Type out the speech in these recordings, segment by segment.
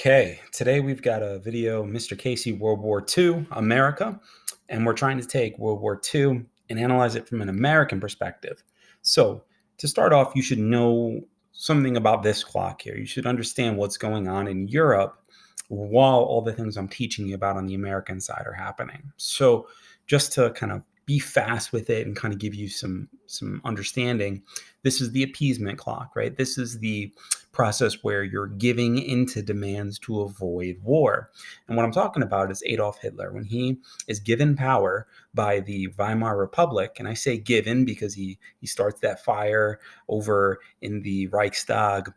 Okay, today we've got a video, MRCASEY World War II, America, and we're trying to take World War II and analyze it from an American perspective. So, to start off, you should know something about this clock here. You should understand what's going on in Europe while all the things I'm teaching you about on the American side are happening. So, just to kind of be fast with it and kind of give you some understanding, this is the appeasement clock, right? This is the process where you're giving into demands to avoid war. And what I'm talking about is Adolf Hitler. When he is given power by the Weimar Republic, and I say given because he starts that fire over in the Reichstag,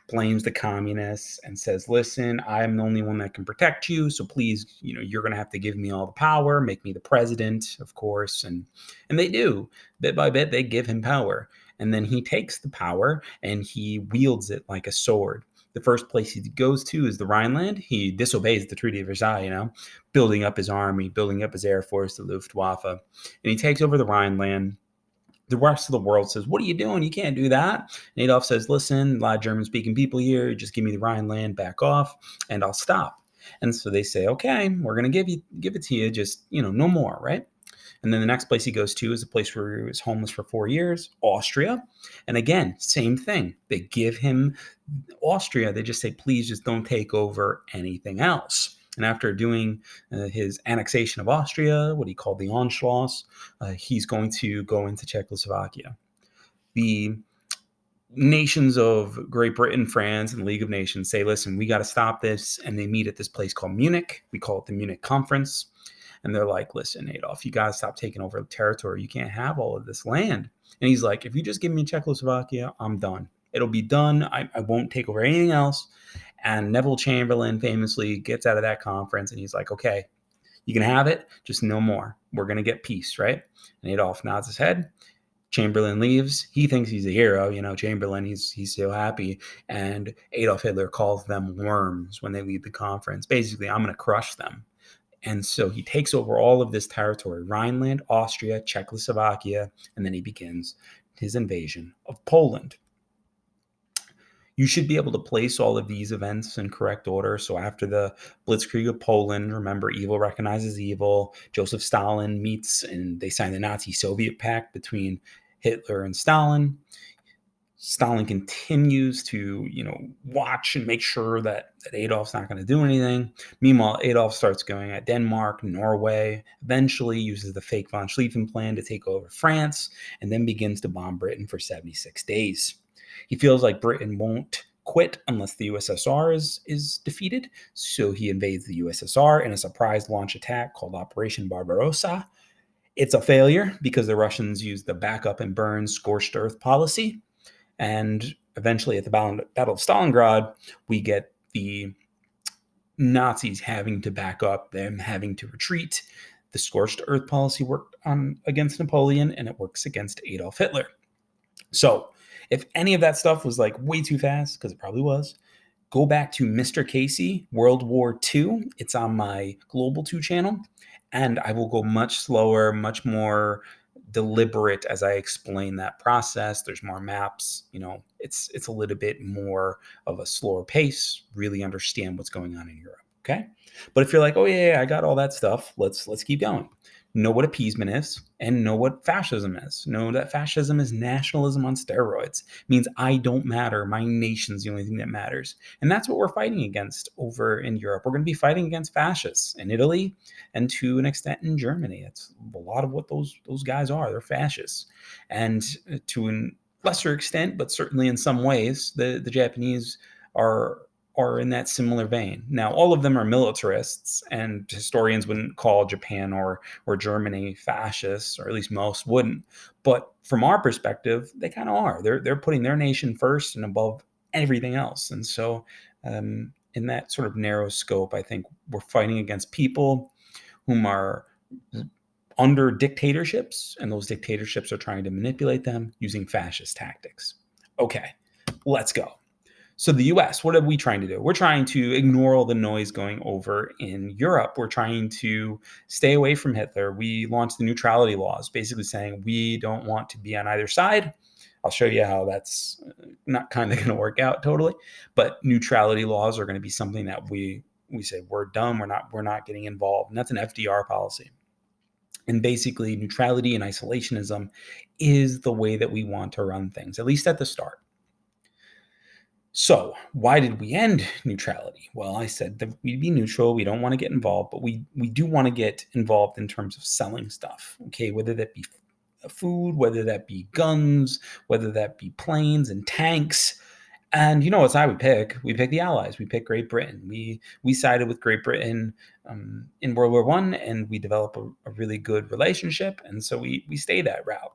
blames the communists and says, listen, I'm the only one that can protect you, so please, you're going to have to give me all the power, make me the president, of course. And they do. Bit by bit, they give him power. And then he takes the power and he wields it like a sword. The first place he goes to is the Rhineland. He disobeys the Treaty of Versailles, building up his army, building up his air force, the Luftwaffe. And he takes over the Rhineland. The rest of the world says, what are you doing? You can't do that. And Adolf says, listen, a lot of German-speaking people here, just give me the Rhineland, back off, and I'll stop. And so they say, okay, we're going to give it to you, just, no more, right? And then the next place he goes to is a place where he was homeless for 4 years, Austria. And again, same thing. They give him Austria. They just say, please just don't take over anything else. And after doing his annexation of Austria, what he called the Anschluss, he's going to go into Czechoslovakia. The nations of Great Britain, France, and the League of Nations say, listen, we got to stop this. And they meet at this place called Munich. We call it the Munich Conference. And they're like, listen, Adolf, you got to stop taking over the territory. You can't have all of this land. And he's like, if you just give me Czechoslovakia, I'm done. It'll be done. I won't take over anything else. And Neville Chamberlain famously gets out of that conference and he's like, okay, you can have it, just no more. We're going to get peace, right? And Adolf nods his head. Chamberlain leaves. He thinks he's a hero, Chamberlain, he's so happy. And Adolf Hitler calls them worms when they leave the conference. Basically, I'm going to crush them. And so he takes over all of this territory, Rhineland, Austria, Czechoslovakia, and then he begins his invasion of Poland. You should be able to place all of these events in correct order. So after the Blitzkrieg of Poland, remember, evil recognizes evil. Joseph Stalin meets and they sign the Nazi-Soviet pact between Hitler and Stalin. Stalin continues to, watch and make sure that Adolf's not going to do anything. Meanwhile, Adolf starts going at Denmark, Norway, eventually uses the fake von Schlieffen plan to take over France, and then begins to bomb Britain for 76 days. He feels like Britain won't quit unless the USSR is defeated, so he invades the USSR in a surprise launch attack called Operation Barbarossa. It's a failure because the Russians used the backup and burn scorched earth policy. And eventually at the Battle of Stalingrad, we get the Nazis having to back up, them having to retreat. The scorched earth policy worked against Napoleon, and it works against Adolf Hitler. So if any of that stuff was like way too fast, because it probably was, go back to MRCASEY World War II. It's on my Global 2 channel, and I will go much slower, much more deliberate as I explain that process. There's more maps, it's a little bit more of a slower pace, really understand what's going on in Europe. Okay. But if you're like, oh yeah, I got all that stuff, let's keep going. Know what appeasement is and know what fascism is. Know that fascism is nationalism on steroids. It means I don't matter. My nation's the only thing that matters. And that's what we're fighting against over in Europe. We're going to be fighting against fascists in Italy and to an extent in Germany. It's a lot of what those guys are. They're fascists. And to a lesser extent, but certainly in some ways, the Japanese are in that similar vein. Now, all of them are militarists, and historians wouldn't call Japan or Germany fascists, or at least most wouldn't. But from our perspective, they kind of are. They're putting their nation first and above everything else. And so in that sort of narrow scope, I think we're fighting against people whom are under dictatorships, and those dictatorships are trying to manipulate them using fascist tactics. Okay, let's go. So the U.S., what are we trying to do? We're trying to ignore all the noise going over in Europe. We're trying to stay away from Hitler. We launched the neutrality laws, basically saying we don't want to be on either side. I'll show you how that's not kind of going to work out totally. But neutrality laws are going to be something that we say we're done. We're not getting involved, and that's an FDR policy. And basically, neutrality and isolationism is the way that we want to run things, at least at the start. So why did we end neutrality? Well, I said that we'd be neutral. We don't want to get involved, but we do want to get involved in terms of selling stuff. Okay, whether that be food, whether that be guns, whether that be planes and tanks. And you know what side we pick? We pick the Allies. We pick Great Britain. We sided with Great Britain in World War I, and we developed a really good relationship. And so we stayed that route.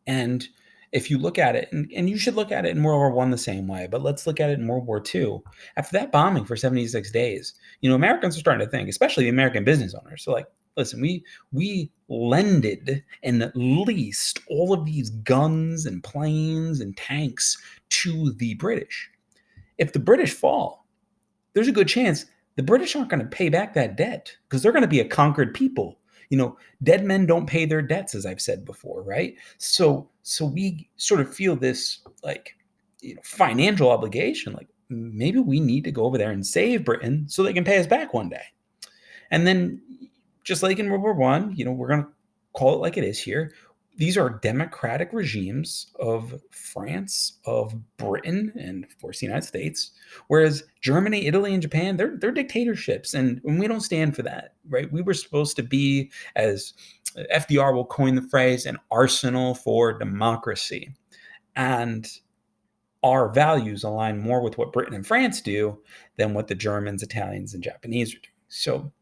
And if you look at it, and you should look at it in World War I the same way, but let's look at it in World War II. After that bombing for 76 days, Americans are starting to think, especially the American business owners. So like, listen, we lended and leased all of these guns and planes and tanks to the British. If the British fall, there's a good chance the British aren't going to pay back that debt because they're going to be a conquered people. Dead men don't pay their debts, as I've said before, right? So we sort of feel this like, financial obligation. Like maybe we need to go over there and save Britain so they can pay us back one day. And then, just like in World War I, we're going to call it like it is here. These are democratic regimes of France, of Britain, and of course the United States. Whereas Germany, Italy, and Japan, they're dictatorships, and we don't stand for that, right? We were supposed to be, as FDR will coin the phrase, an arsenal for democracy. And our values align more with what Britain and France do than what the Germans, Italians, and Japanese are doing. So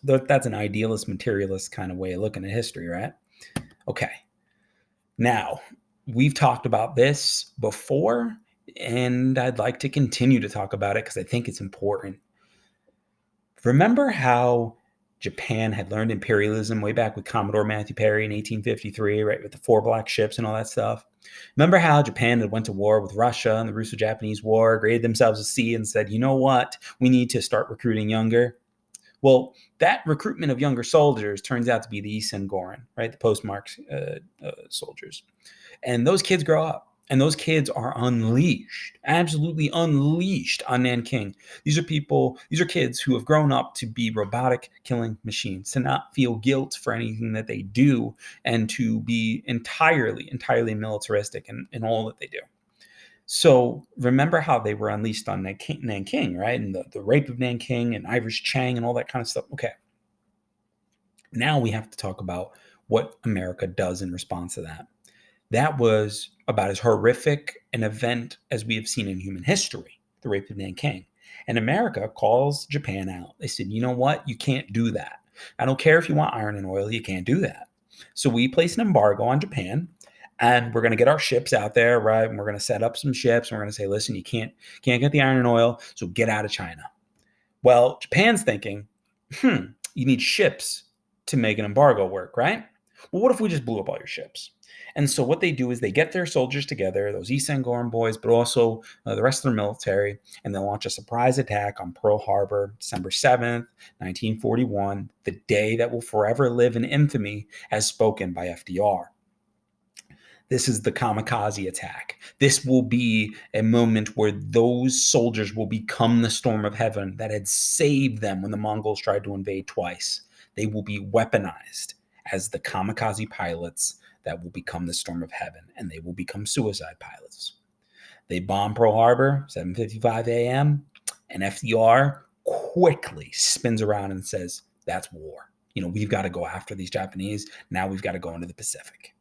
that's an idealist, materialist kind of way of looking at history, right? Okay. Now, we've talked about this before, and I'd like to continue to talk about it because I think it's important. Remember how Japan had learned imperialism way back with Commodore Matthew Perry in 1853, right, with the 4 black ships and all that stuff? Remember how Japan had went to war with Russia in the Russo-Japanese War, graded themselves a C, and said, you know what, we need to start recruiting younger? Well, that recruitment of younger soldiers turns out to be the Isengoren, right? The postmark soldiers. And those kids grow up, and those kids are unleashed, absolutely unleashed on Nanking. These are kids who have grown up to be robotic killing machines, to not feel guilt for anything that they do, and to be entirely militaristic in all that they do. So remember how they were unleashed on Nanking, right? And the rape of Nanking and Irish Chang and all that kind of stuff. Okay. Now we have to talk about what America does in response to that. That was about as horrific an event as we have seen in human history, the rape of Nanking. And America calls Japan out. They said, you know what? You can't do that. I don't care if you want iron and oil. You can't do that. So we place an embargo on Japan. And we're going to get our ships out there, right? And we're going to set up some ships. And we're going to say, listen, you can't get the iron and oil, so get out of China. Well, Japan's thinking, you need ships to make an embargo work, right? Well, what if we just blew up all your ships? And so what they do is they get their soldiers together, those Isengoren boys, but also the rest of their military, and they'll launch a surprise attack on Pearl Harbor, December 7th, 1941, the day that will forever live in infamy as spoken by FDR. This is the kamikaze attack. This will be a moment where those soldiers will become the storm of heaven that had saved them when the Mongols tried to invade twice. They will be weaponized as the kamikaze pilots that will become the storm of heaven, and they will become suicide pilots. They bomb Pearl Harbor, 7:55 a.m., and FDR quickly spins around and says, that's war. We've got to go after these Japanese. Now we've got to go into the Pacific.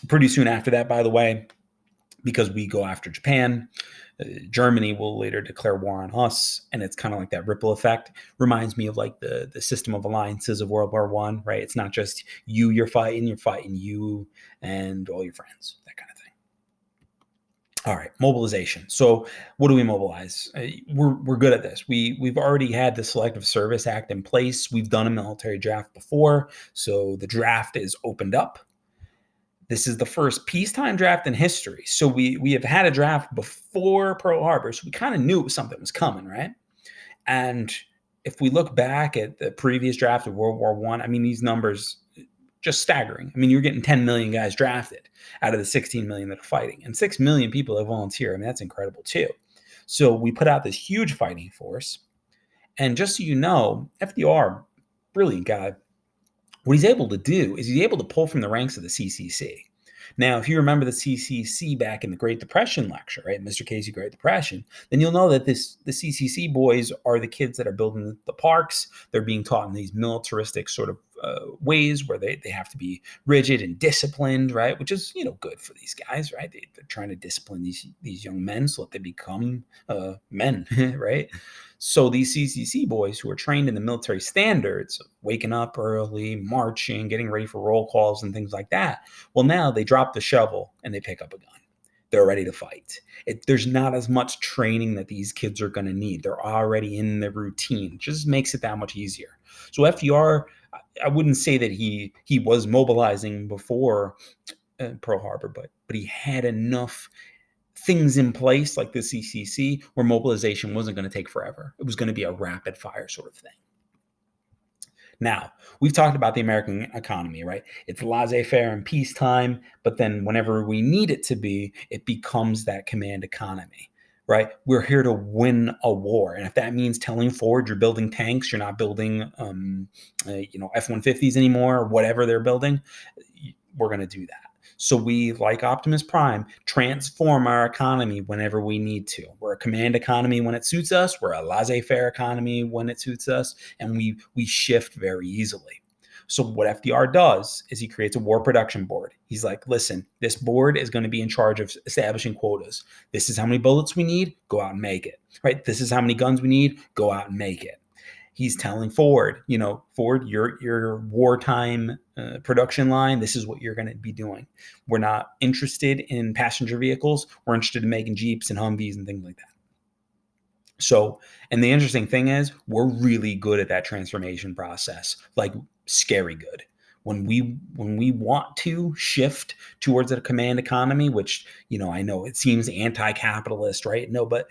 Pretty soon after that, by the way, because we go after Japan, Germany will later declare war on us, and it's kind of like that ripple effect. Reminds me of like the system of alliances of World War I, right? It's not just you're fighting you and all your friends, that kind of thing. All right, mobilization. So what do we mobilize? We're good at this. We've already had the Selective Service Act in place. We've done a military draft before, so the draft is opened up. This is the first peacetime draft in history. So we have had a draft before Pearl Harbor, so we kind of knew something was coming, right? And if we look back at the previous draft of World War I mean, these numbers just staggering. I mean, you're getting 10 million guys drafted out of the 16 million that are fighting, and 6 million people that volunteer. I mean, that's incredible too. So we put out this huge fighting force. And just so you know, FDR, brilliant guy, what he's able to do is he's able to pull from the ranks of the CCC. Now, if you remember the CCC back in the Great Depression lecture, right, Mr. Casey Great Depression, then you'll know that the CCC boys are the kids that are building the parks. They're being taught in these militaristic sort of ways where they have to be rigid and disciplined, right, which is, good for these guys, right? They're trying to discipline these young men so that they become men, right? So these CCC boys who are trained in the military standards, waking up early, marching, getting ready for roll calls and things like that, well, now they drop the shovel and they pick up a gun. They're ready to fight. There's not as much training that these kids are going to need. They're already in the routine. It just makes it that much easier. So FDR, I wouldn't say that he was mobilizing before Pearl Harbor, but he had enough things in place like the CCC where mobilization wasn't going to take forever. It was going to be a rapid fire sort of thing. Now, we've talked about the American economy, right? It's laissez-faire in peacetime, but then whenever we need it to be, it becomes that command economy, right? We're here to win a war. And if that means telling Ford you're building tanks, you're not building, F-150s anymore, or whatever they're building, we're going to do that. So we, like Optimus Prime, transform our economy whenever we need to. We're a command economy when it suits us. We're a laissez-faire economy when it suits us. And we shift very easily. So what FDR does is he creates a war production board. He's like, listen, this board is going to be in charge of establishing quotas. This is how many bullets we need. Go out and make it. Right? This is how many guns we need. Go out and make it. He's telling Ford, Ford, your wartime production line, this is what you're going to be doing. We're not interested in passenger vehicles. We're interested in making Jeeps and Humvees and things like that. So, and the interesting thing is, we're really good at that transformation process, like scary good. When we want to shift towards a command economy, which, I know it seems anti-capitalist, right? No, but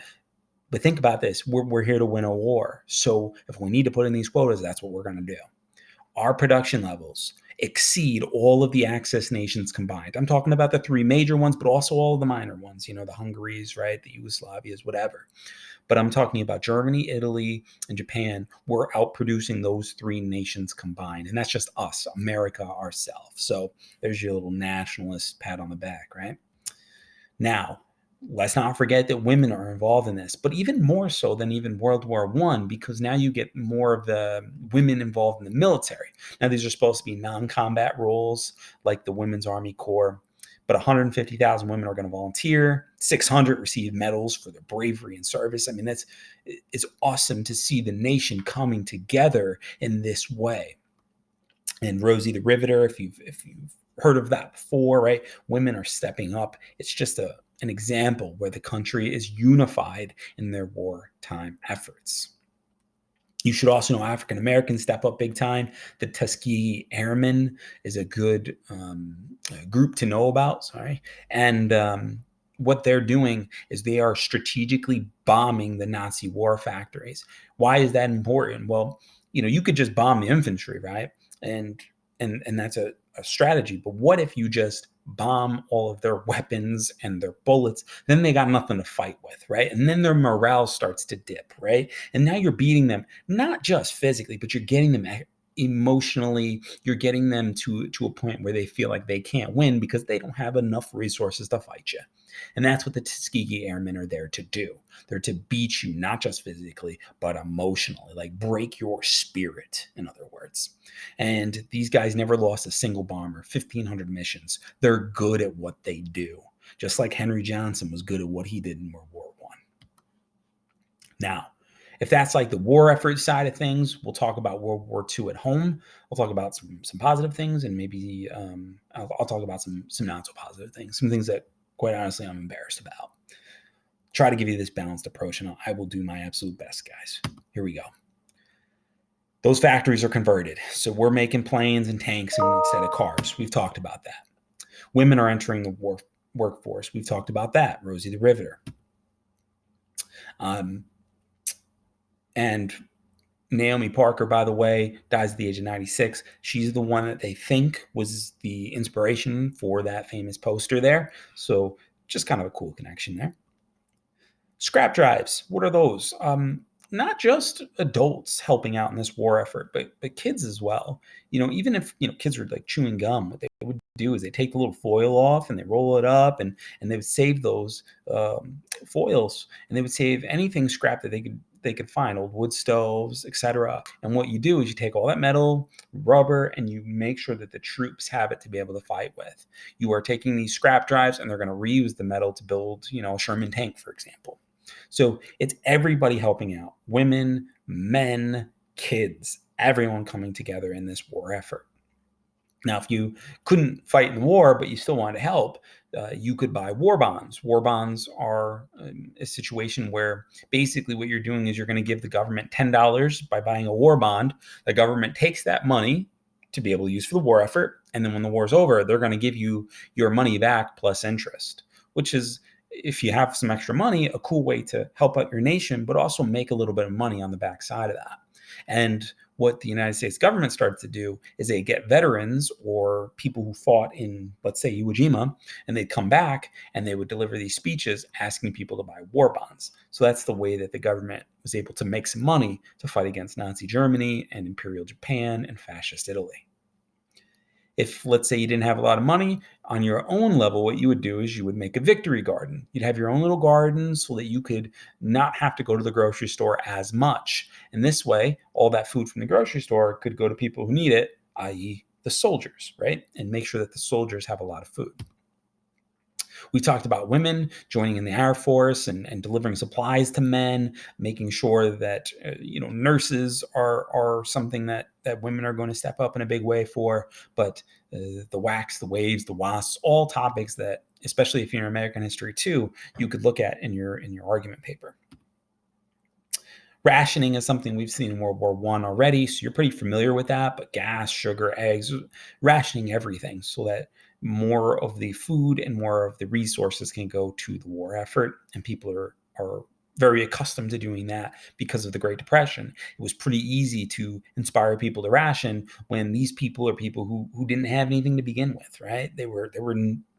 think about this. We're here to win a war. So if we need to put in these quotas, that's what we're going to do. Our production levels exceed all of the Axis nations combined. I'm talking about the 3 major ones, but also all of the minor ones, the Hungaries, right? The Yugoslavias, whatever. But I'm talking about Germany, Italy, and Japan. We're outproducing those 3 nations combined. And that's just us, America, ourselves. So there's your little nationalist pat on the back, right? Now, let's not forget that women are involved in this, but even more so than even World War I, because now you get more of the women involved in the military. Now, these are supposed to be non-combat roles like the Women's Army Corps, but 150,000 women are going to volunteer. 600 receive medals for their bravery and service. I mean, it's awesome to see the nation coming together in this way. And Rosie the Riveter, if you've heard of that before, right? Women are stepping up. It's just an example where the country is unified in their wartime efforts. You should also know African Americans step up big time. The Tuskegee Airmen is a good group to know about. And what they're doing is they are strategically bombing the Nazi war factories. Why is that important? Well, you could just bomb the infantry, right? And that's a strategy. But what if you just bomb all of their weapons and their bullets? Then they got nothing to fight with, right? And then their morale starts to dip, right? And now you're beating them, not just physically, but you're getting them emotionally. You're getting them to a point where they feel like they can't win because they don't have enough resources to fight you. And that's what the Tuskegee Airmen are there to do. They're to beat you, not just physically, but emotionally, like break your spirit, in other words. And these guys never lost a single bomber, 1,500 missions. They're good at what they do, just like Henry Johnson was good at what he did in World War I. Now, if that's like the war effort side of things, we'll talk about World War II at home. We'll talk about some positive things, and maybe I'll talk about some not so positive things, some things that, quite honestly, I'm embarrassed about. Try to give you this balanced approach, and I will do my absolute best, guys. Here we go. Those factories are converted. So we're making planes and tanks instead of cars. We've talked about that. Women are entering the workforce. We've talked about that. Rosie the Riveter. And Naomi Parker, by the way, dies at the age of 96. She's the one that they think was the inspiration for that famous poster there. So just kind of a cool connection there. Scrap drives, what are those? Not just adults helping out in this war effort, but kids as well. Even if kids were like chewing gum, what they would do is they take the little foil off and they roll it up, and they would save those foils, and they would save anything scrap that they could find, old wood stoves, etc. And what you do is you take all that metal, rubber, and you make sure that the troops have it to be able to fight with. You are taking these scrap drives, and they're going to reuse the metal to build, a Sherman tank, for example. So it's everybody helping out, women, men, kids, everyone coming together in this war effort. Now, if you couldn't fight in the war, but you still wanted to help, you could buy war bonds. War bonds are a situation where basically what you're doing is you're going to give the government $10 by buying a war bond. The government takes that money to be able to use for the war effort. And then when the war's over, they're going to give you your money back plus interest, which is, if you have some extra money, a cool way to help out your nation, but also make a little bit of money on the backside of that. And what the United States government started to do is they get veterans or people who fought in, let's say, Iwo Jima, and they'd come back and they would deliver these speeches asking people to buy war bonds. So that's the way that the government was able to make some money to fight against Nazi Germany and Imperial Japan and fascist Italy. If, let's say, you didn't have a lot of money, on your own level, what you would do is you would make a victory garden. You'd have your own little garden so that you could not have to go to the grocery store as much. And this way, all that food from the grocery store could go to people who need it, i.e. the soldiers, right? And make sure that the soldiers have a lot of food. We talked about women joining in the Air Force and delivering supplies to men, making sure that nurses are something that women are going to step up in a big way for. But the WACs, the WAVES, the WASPs, all topics that, especially if you're in American history too, you could look at in your argument paper. Rationing is something we've seen in World War I already, so you're pretty familiar with that. But gas, sugar, eggs, rationing everything so that more of the food and more of the resources can go to the war effort. And people are very accustomed to doing that because of the Great Depression. It was pretty easy to inspire people to ration when these people are people who didn't have anything to begin with, right? They were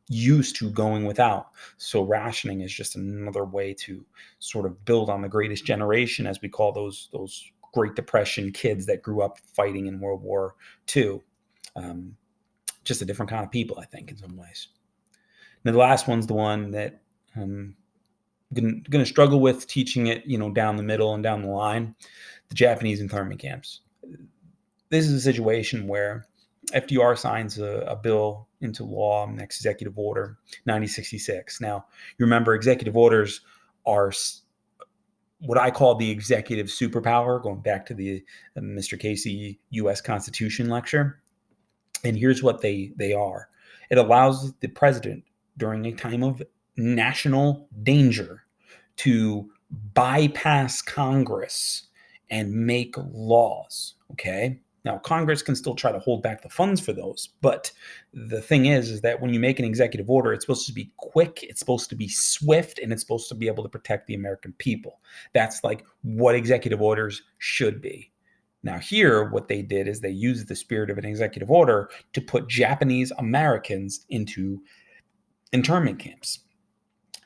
used to going without. So rationing is just another way to sort of build on the greatest generation, as we call those Great Depression kids that grew up fighting in World War II. Just a different kind of people, I think, in some ways. Now, the last one's the one that I'm going to struggle with teaching it, down the middle and down the line, the Japanese internment camps. This is a situation where FDR signs a bill into law, next executive order, 9066. Now, you remember executive orders are what I call the executive superpower, going back to the MRCASEY U.S. Constitution lecture. And here's what they are. It allows the president, during a time of national danger, to bypass Congress and make laws, okay? Now, Congress can still try to hold back the funds for those, but the thing is that when you make an executive order, it's supposed to be quick, it's supposed to be swift, and it's supposed to be able to protect the American people. That's like what executive orders should be. Now here, what they did is they used the spirit of an executive order to put Japanese Americans into internment camps.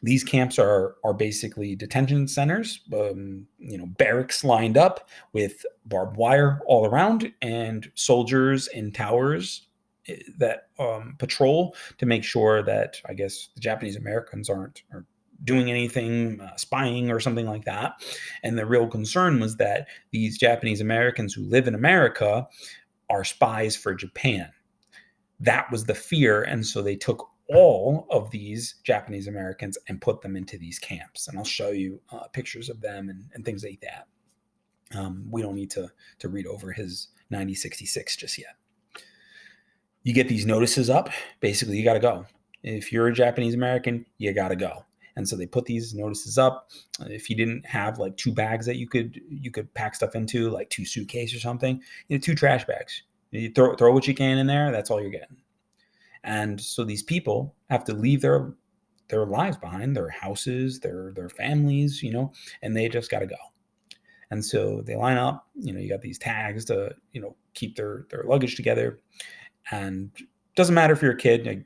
These camps are basically detention centers, barracks lined up with barbed wire all around, and soldiers in towers that patrol to make sure that, I guess, the Japanese Americans aren't doing anything, spying or something like that. And the real concern was that these Japanese Americans who live in America are spies for Japan. That was the fear. And so they took all of these Japanese Americans and put them into these camps. And I'll show you pictures of them and things like that. We don't need to read over his 9066 just yet. You get these notices up. Basically, you got to go. If you're a Japanese American, you got to go. And so they put these notices up. If you didn't have like 2 bags that you could pack stuff into, like 2 suitcases or something, 2 trash bags. You throw what you can in there. That's all you're getting. And so these people have to leave their lives behind, their houses, their families, and they just got to go. And so they line up, you got these tags to, keep their luggage together. And it doesn't matter if you're a kid,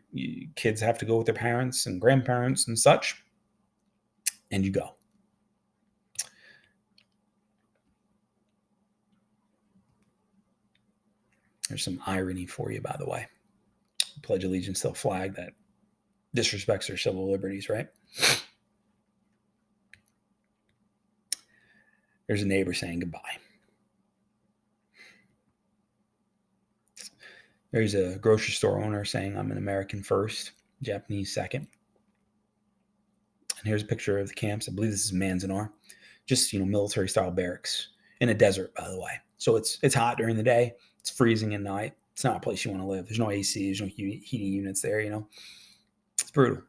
kids have to go with their parents and grandparents and such. And you go. There's some irony for you, by the way. Pledge allegiance to a flag that disrespects their civil liberties, right? There's a neighbor saying goodbye. There's a grocery store owner saying, I'm an American first, Japanese second. And here's a picture of the camps. I believe this is Manzanar. Just, military style barracks in a desert, by the way. So it's hot during the day. It's freezing at night. It's not a place you want to live. There's no AC. There's no heating units there, It's brutal.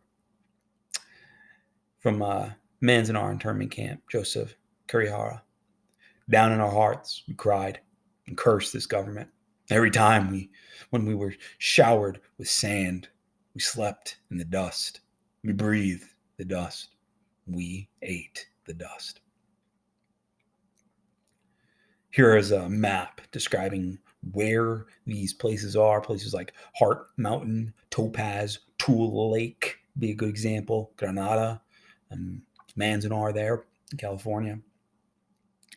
From Manzanar internment camp, Joseph Kurihara. Down in our hearts, we cried and cursed this government. Every time when we were showered with sand, we slept in the dust. We breathed the dust. We ate the dust. Here is a map describing where these places are. Places like Heart Mountain, Topaz, Tule Lake be a good example. Granada, Manzanar there in California.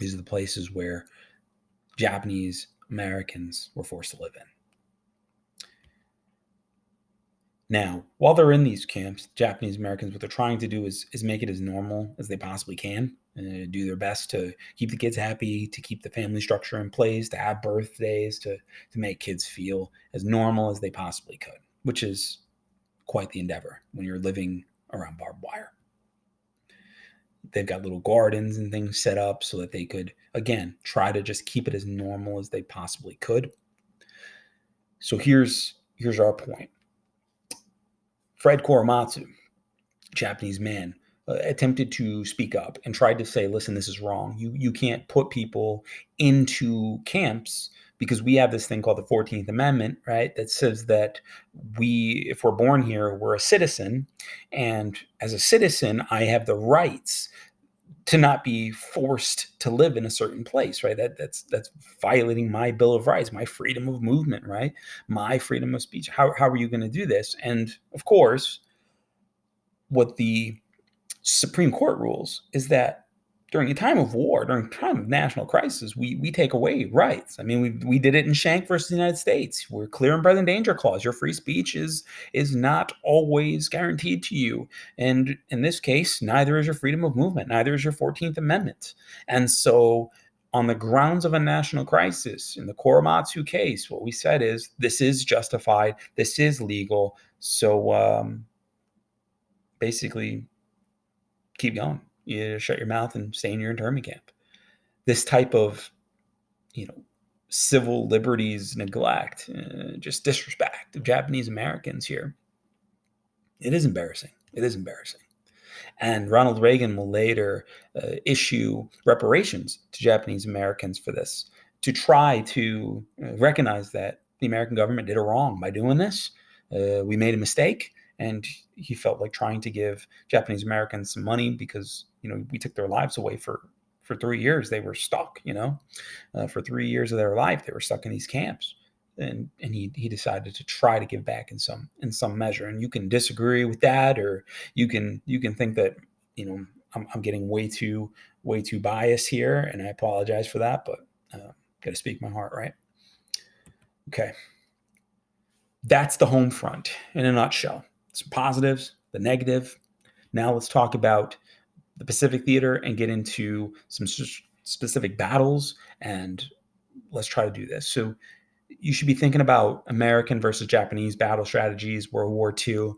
These are the places where Japanese Americans were forced to live in. Now, while they're in these camps, Japanese Americans, what they're trying to do is make it as normal as they possibly can, do their best to keep the kids happy, to keep the family structure in place, to have birthdays, to make kids feel as normal as they possibly could, which is quite the endeavor when you're living around barbed wire. They've got little gardens and things set up so that they could, again, try to just keep it as normal as they possibly could. So here's our point. Fred Korematsu, Japanese man, attempted to speak up and tried to say, listen, this is wrong. You can't put people into camps because we have this thing called the 14th Amendment, right? That says that if we're born here, we're a citizen. And as a citizen, I have the rights to not be forced to live in a certain place, right? That's violating my Bill of Rights, my freedom of movement, right? My freedom of speech. How are you going to do this? And of course, what the Supreme Court rules is that during a time of war, during a time of national crisis, we take away rights. I mean, we did it in Shank versus the United States. We're clear and present danger clause. Your free speech is not always guaranteed to you. And in this case, neither is your freedom of movement, neither is your 14th Amendment. And so on the grounds of a national crisis, in the Korematsu case, what we said is this is justified, this is legal. So basically, keep going. You shut your mouth and stay in your internment camp. This type of, civil liberties neglect, just disrespect of Japanese Americans here. It is embarrassing. It is embarrassing. And Ronald Reagan will later issue reparations to Japanese Americans for this, to try to recognize that the American government did it wrong by doing this. We made a mistake. And he felt like trying to give Japanese Americans some money because, we took their lives away for 3 years. They were stuck, for 3 years of their life. They were stuck in these camps. And he decided to try to give back in some measure. And you can disagree with that, or you can think that, I'm getting way too biased here. And I apologize for that, but got to speak my heart, right? Okay. That's the home front in a nutshell. Some positives, the negative. Now let's talk about the Pacific Theater and get into some specific battles, and let's try to do this. So you should be thinking about American versus Japanese battle strategies, World War II.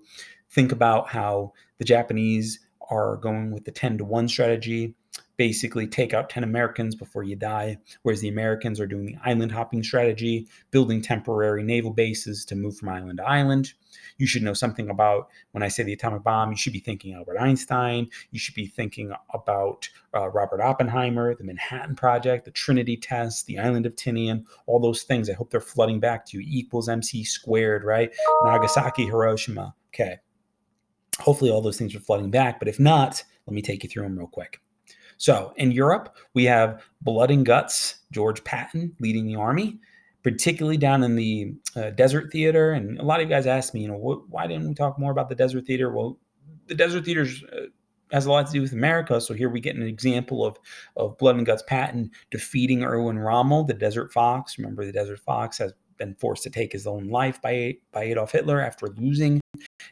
Think about how the Japanese are going with the 10-to-1 strategy. Basically, take out 10 Americans before you die, whereas the Americans are doing the island hopping strategy, building temporary naval bases to move from island to island. You should know something about, when I say the atomic bomb, you should be thinking Albert Einstein. You should be thinking about Robert Oppenheimer, the Manhattan Project, the Trinity test, the island of Tinian, all those things. I hope they're flooding back to you. Equals MC squared, right? Nagasaki, Hiroshima. Okay. Hopefully all those things are flooding back, but if not, let me take you through them real quick. So in Europe, we have Blood and Guts, George Patton leading the army, particularly down in the Desert Theater. And a lot of you guys asked me, why didn't we talk more about the Desert Theater? Well, the Desert Theater has a lot to do with America. So here we get an example of Blood and Guts Patton defeating Erwin Rommel, the Desert Fox. Remember, the Desert Fox has been forced to take his own life by Adolf Hitler after losing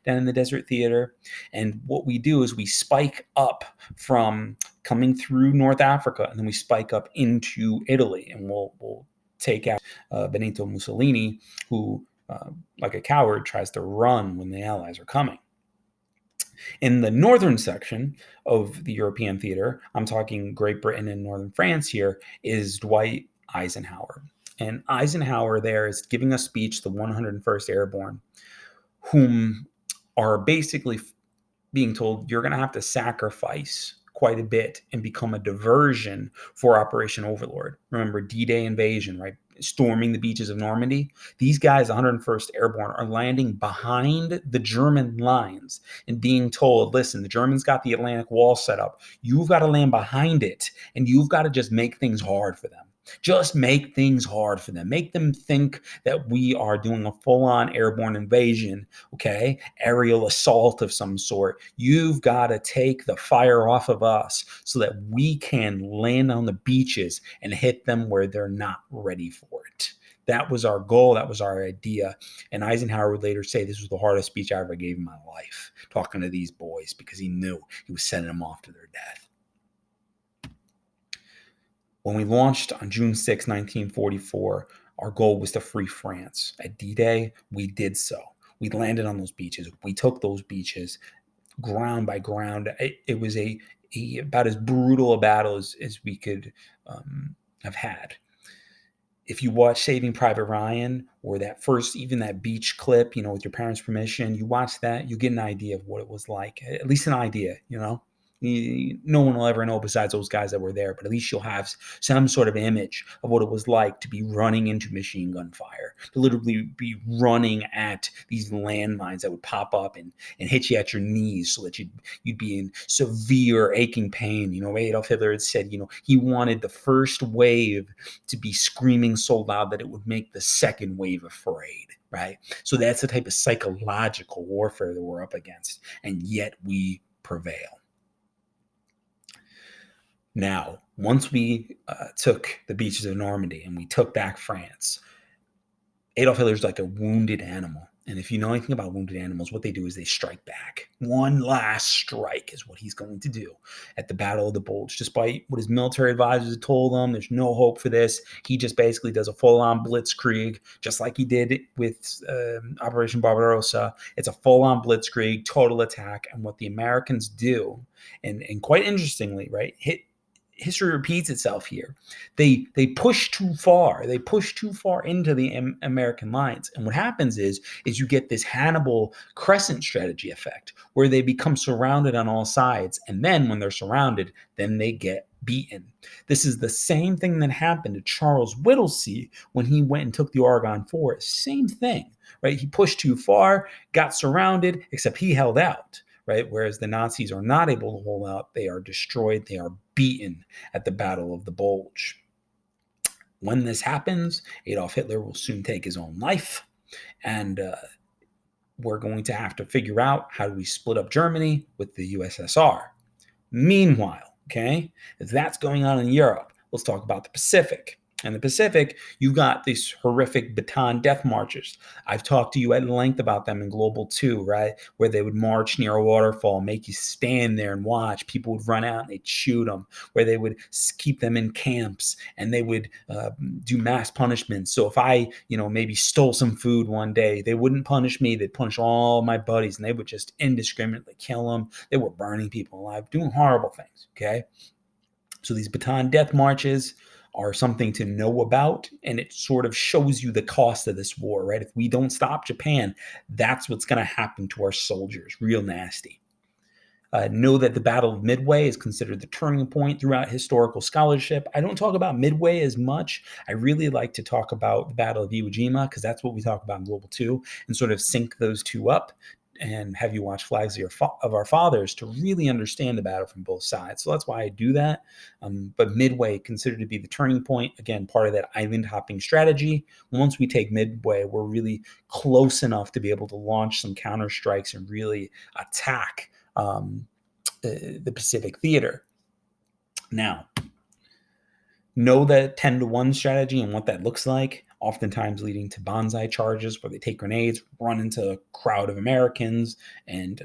down in the Desert Theater. And what we do is we spike up from coming through North Africa, and then we spike up into Italy, and we'll take out Benito Mussolini, who, like a coward, tries to run when the Allies are coming. In the northern section of the European theater, I'm talking Great Britain and northern France here, is Dwight Eisenhower. And Eisenhower there is giving a speech to the 101st Airborne, whom are basically being told, you're going to have to sacrifice quite a bit and become a diversion for Operation Overlord. Remember, D-Day invasion, right? Storming the beaches of Normandy. These guys, 101st Airborne, are landing behind the German lines and being told, listen, the Germans got the Atlantic Wall set up. You've got to land behind it, and you've got to just make things hard for them. Just make things hard for them. Make them think that we are doing a full-on airborne invasion, okay? Aerial assault of some sort. You've got to take the fire off of us so that we can land on the beaches and hit them where they're not ready for it. That was our goal. That was our idea. And Eisenhower would later say this was the hardest speech I ever gave in my life, talking to these boys, because he knew he was sending them off to their death. When we launched on June 6, 1944, our goal was to free France. At D-Day, we did so. We landed on those beaches. We took those beaches ground by ground. It was about as brutal a battle as we could have had. If you watch Saving Private Ryan, or even that beach clip, with your parents' permission, you watch that, you get an idea of what it was like, at least an idea, No one will ever know besides those guys that were there, but at least you'll have some sort of image of what it was like to be running into machine gun fire, to literally be running at these landmines that would pop up and hit you at your knees so that you'd be in severe aching pain. Adolf Hitler had said, he wanted the first wave to be screaming so loud that it would make the second wave afraid, right? So that's the type of psychological warfare that we're up against, and yet we prevail. Now, once we took the beaches of Normandy and we took back France, Adolf Hitler's like a wounded animal. And if you know anything about wounded animals, what they do is they strike back. One last strike is what he's going to do at the Battle of the Bulge. Despite what his military advisors told him, there's no hope for this. He just basically does a full-on blitzkrieg, just like he did with Operation Barbarossa. It's a full-on blitzkrieg, total attack. And what the Americans do, and quite interestingly, right, history repeats itself here. They push too far. They push too far into the American lines. And what happens is you get this Hannibal crescent strategy effect, where they become surrounded on all sides. And then when they're surrounded, then they get beaten. This is the same thing that happened to Charles Whittlesey when he went and took the Argonne Forest. Same thing, right? He pushed too far, got surrounded, except he held out. Right? Whereas the Nazis are not able to hold out. They are destroyed. They are beaten at the Battle of the Bulge. When this happens, Adolf Hitler will soon take his own life. And we're going to have to figure out how do we split up Germany with the USSR. Meanwhile, okay, if that's going on in Europe, let's talk about the Pacific. In the Pacific, you've got these horrific Bataan death marches. I've talked to you at length about them in Global 2, right? Where they would march near a waterfall, make you stand there and watch. People would run out and they'd shoot them. Where they would keep them in camps and they would do mass punishments. So if I, maybe stole some food one day, they wouldn't punish me. They'd punish all my buddies, and they would just indiscriminately kill them. They were burning people alive, doing horrible things, okay? So these Bataan death marches are something to know about, and it sort of shows you the cost of this war, right? If we don't stop Japan, that's what's going to happen to our soldiers. Real nasty. Know that the Battle of Midway is considered the turning point throughout historical scholarship. I don't talk about Midway as much. I really like to talk about the Battle of Iwo Jima, because that's what we talk about in Global 2, and sort of sync those two up and have you watch Flags of Our Fathers to really understand the battle from both sides. So that's why I do that. But Midway considered to be the turning point. Again, part of that island hopping strategy. Once we take Midway, we're really close enough to be able to launch some counter strikes and really attack the Pacific theater. Now, know that 10-to-1 strategy and what that looks like, oftentimes leading to bonsai charges where they take grenades, run into a crowd of Americans, and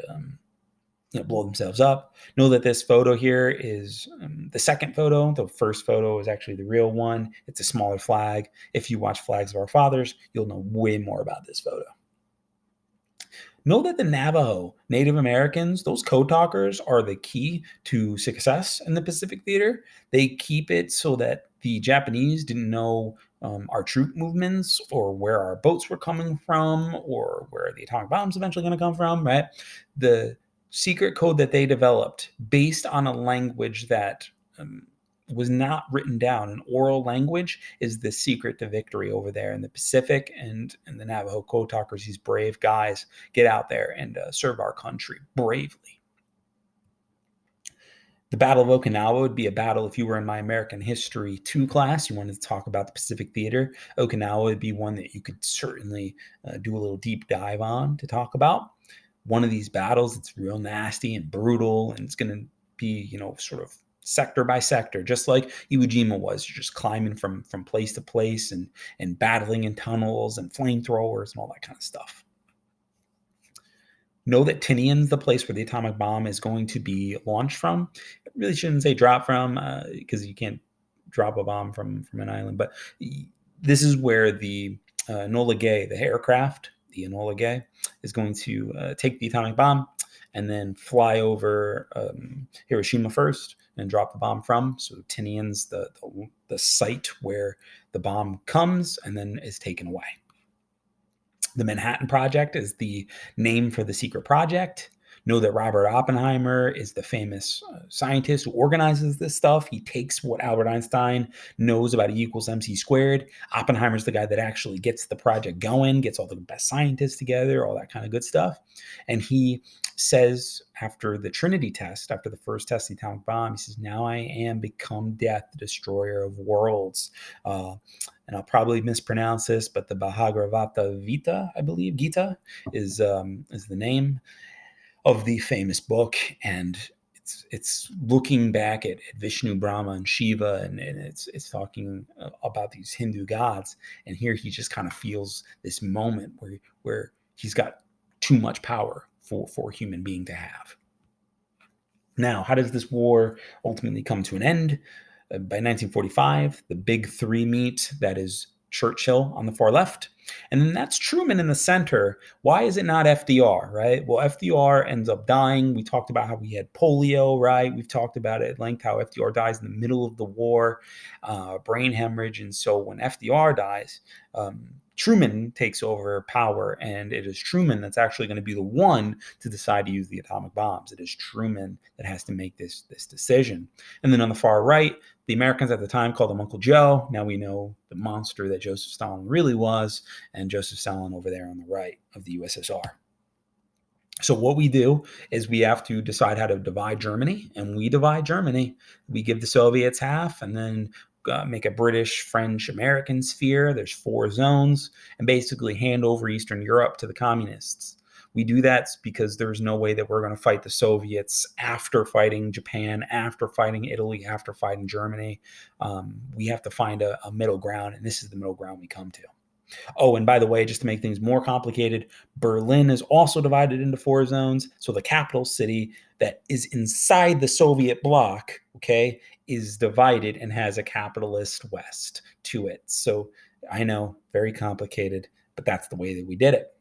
blow themselves up. Know that this photo here is the second photo. The first photo is actually the real one. It's a smaller flag. If you watch Flags of Our Fathers, you'll know way more about this photo. Know that the Navajo Native Americans, those code talkers, are the key to success in the Pacific theater. They keep it so that the Japanese didn't know our troop movements or where our boats were coming from or where the atomic bombs eventually going to come from, right? The secret code that they developed based on a language that was not written down. An oral language is the secret to victory over there in the Pacific, and the Navajo code talkers, these brave guys, get out there and serve our country bravely. The Battle of Okinawa would be a battle if you were in my American History 2 class, you wanted to talk about the Pacific Theater. Okinawa would be one that you could certainly do a little deep dive on to talk about. One of these battles, it's real nasty and brutal, and it's going to be, sort of sector by sector, just like Iwo Jima was. You're just climbing from place to place and battling in tunnels and flamethrowers and all that kind of stuff. Know that Tinian's the place where the atomic bomb is going to be launched from. I really shouldn't say drop from because you can't drop a bomb from an island, but this is where the Enola Gay, the aircraft, the Enola Gay, is going to take the atomic bomb and then fly over Hiroshima first and drop the bomb from. So Tinian's the site where the bomb comes and then is taken away. The Manhattan Project is the name for the secret project. Know that Robert Oppenheimer is the famous scientist who organizes this stuff. He takes what Albert Einstein knows about E equals MC squared. Oppenheimer's the guy that actually gets the project going, gets all the best scientists together, all that kind of good stuff. And he says after the Trinity test, after the first test of the atomic bomb, he says, "Now I am become death, the destroyer of worlds." And I'll probably mispronounce this, but the Bhagavata Gita, I believe, Gita is the name of the famous book, and it's looking back at Vishnu, Brahma, and Shiva, and it's talking about these Hindu gods. And here he just kind of feels this moment where he's got too much power for a human being to have. Now, how does this war ultimately come to an end? By 1945, the big three meet. That is Churchill on the far left, and then that's Truman in the center. Why is it not FDR, right? Well, FDR ends up dying. We talked about how he had polio, right? We've talked about it at length, how FDR dies in the middle of the war, brain hemorrhage. And so when FDR dies, Truman takes over power, and it is Truman that's actually going to be the one to decide to use the atomic bombs. It is Truman that has to make this decision. And then on the far right, the Americans at the time called him Uncle Joe. Now we know the monster that Joseph Stalin really was, and Joseph Stalin over there on the right of the USSR. So what we do is we have to decide how to divide Germany, and we divide Germany. We give the Soviets half, and then make a British, French, American sphere. There's 4 zones, and basically hand over Eastern Europe to the communists. We do that because there's no way that we're going to fight the Soviets after fighting Japan, after fighting Italy, after fighting Germany. We have to find a middle ground, and this is the middle ground we come to. Oh, and by the way, just to make things more complicated, Berlin is also divided into 4 zones. So the capital city that is inside the Soviet bloc, okay, is divided and has a capitalist west to it. So I know, very complicated, but that's the way that we did it.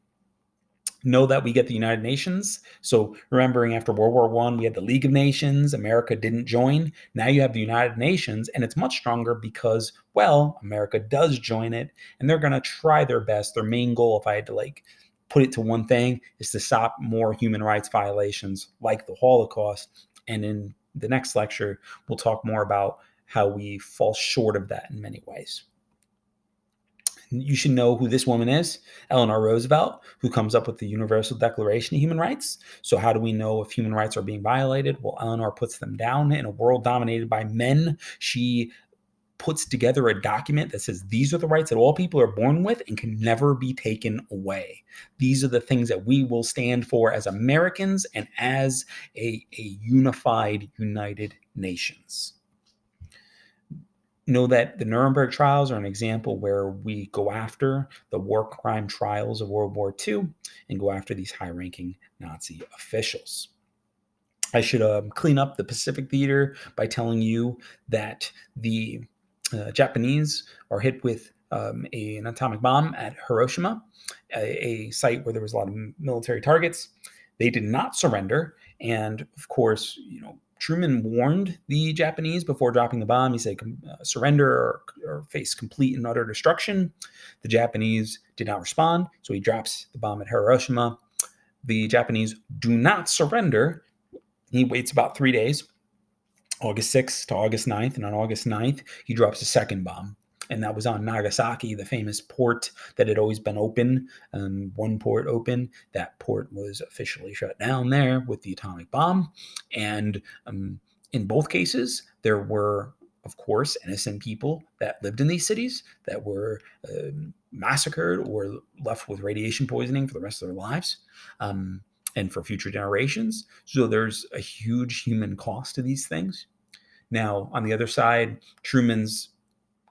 Know that we get the United Nations. So remembering after World War I, we had the League of Nations. America didn't join. Now you have the United Nations, and it's much stronger because, well, America does join it, and they're going to try their best. Their main goal, if I had to put it to one thing, is to stop more human rights violations like the Holocaust. And in the next lecture, we'll talk more about how we fall short of that in many ways. You should know who this woman is, Eleanor Roosevelt, who comes up with the Universal Declaration of Human Rights. So how do we know if human rights are being violated? Well, Eleanor puts them down. In a world dominated by men, she puts together a document that says these are the rights that all people are born with and can never be taken away. These are the things that we will stand for as Americans and as a unified, united nations. Know that the Nuremberg trials are an example where we go after the war crime trials of World War II and go after these high-ranking Nazi officials. I should clean up the Pacific Theater by telling you that the Japanese are hit with an atomic bomb at Hiroshima, a site where there was a lot of military targets. They did not surrender, and of course, Truman warned the Japanese before dropping the bomb. He said, surrender or face complete and utter destruction. The Japanese did not respond, so he drops the bomb at Hiroshima. The Japanese do not surrender. He waits about 3 days, August 6th to August 9th, and on August 9th, he drops a second bomb. And that was on Nagasaki, the famous port that had always been open, one port open. That port was officially shut down there with the atomic bomb. And in both cases, there were, of course, innocent people that lived in these cities that were massacred or left with radiation poisoning for the rest of their lives. And for future generations. So there's a huge human cost to these things. Now, on the other side, Truman's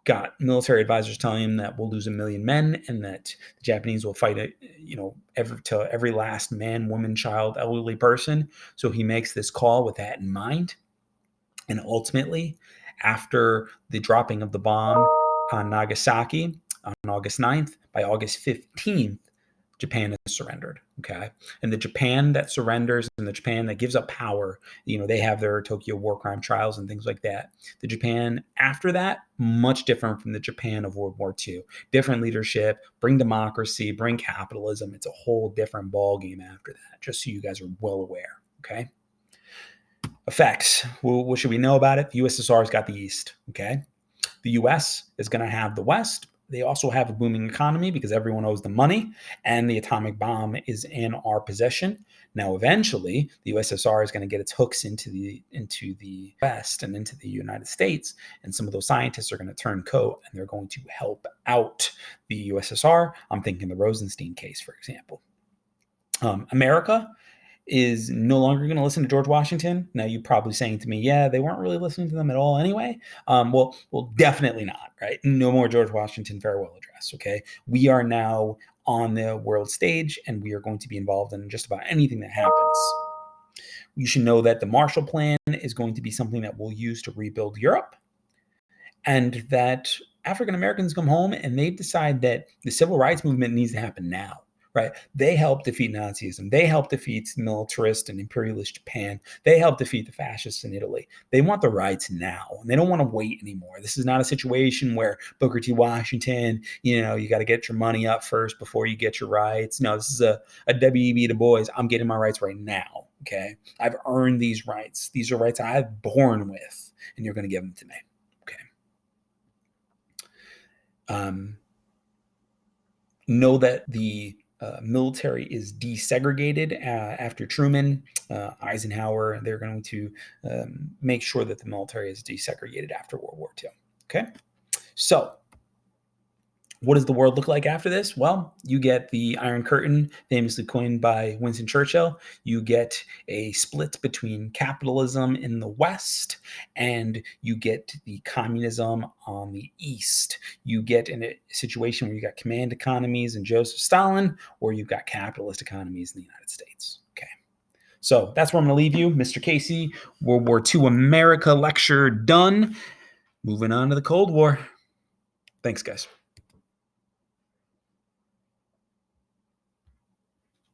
got military advisors telling him that we'll lose 1 million men and that the Japanese will fight it, every last man, woman, child, elderly person. So he makes this call with that in mind. And ultimately, after the dropping of the bomb on Nagasaki on August 9th, by August 15th, Japan has surrendered, okay? And the Japan that surrenders and the Japan that gives up power, they have their Tokyo war crime trials and things like that. The Japan after that, much different from the Japan of World War II. Different leadership, bring democracy, bring capitalism. It's a whole different ballgame after that, just so you guys are well aware, okay? Effects. Well, what should we know about it? The USSR's got the East, okay? The US is going to have the West. They also have a booming economy because everyone owes them money, and the atomic bomb is in our possession. Now, eventually, the USSR is going to get its hooks into the West and into the United States, and some of those scientists are going to turn coat, and they're going to help out the USSR. I'm thinking the Rosenstein case, for example. America is no longer going to listen to George Washington. Now, you're probably saying to me, yeah, they weren't really listening to them at all anyway. Well, definitely not, right? No more George Washington farewell address, okay? We are now on the world stage, and we are going to be involved in just about anything that happens. You should know that the Marshall Plan is going to be something that we'll use to rebuild Europe, and that African Americans come home and they decide that the civil rights movement needs to happen now. Right? They helped defeat Nazism. They helped defeat militarist and imperialist Japan. They helped defeat the fascists in Italy. They want the rights now, and they don't want to wait anymore. This is not a situation where Booker T. Washington, you got to get your money up first before you get your rights. No, this is a W.E.B. Du Bois. I'm getting my rights right now, okay? I've earned these rights. These are rights I've born with, and you're going to give them to me, okay? Know that the military is desegregated after Truman, Eisenhower. They're going to make sure that the military is desegregated after World War II. Okay, so what does the world look like after this? Well, you get the Iron Curtain, famously coined by Winston Churchill. You get a split between capitalism in the West, and you get the communism on the East. You get in a situation where you got command economies and Joseph Stalin, or you've got capitalist economies in the United States. Okay, so that's where I'm going to leave you. Mr. Casey, World War II America lecture done. Moving on to the Cold War. Thanks, guys.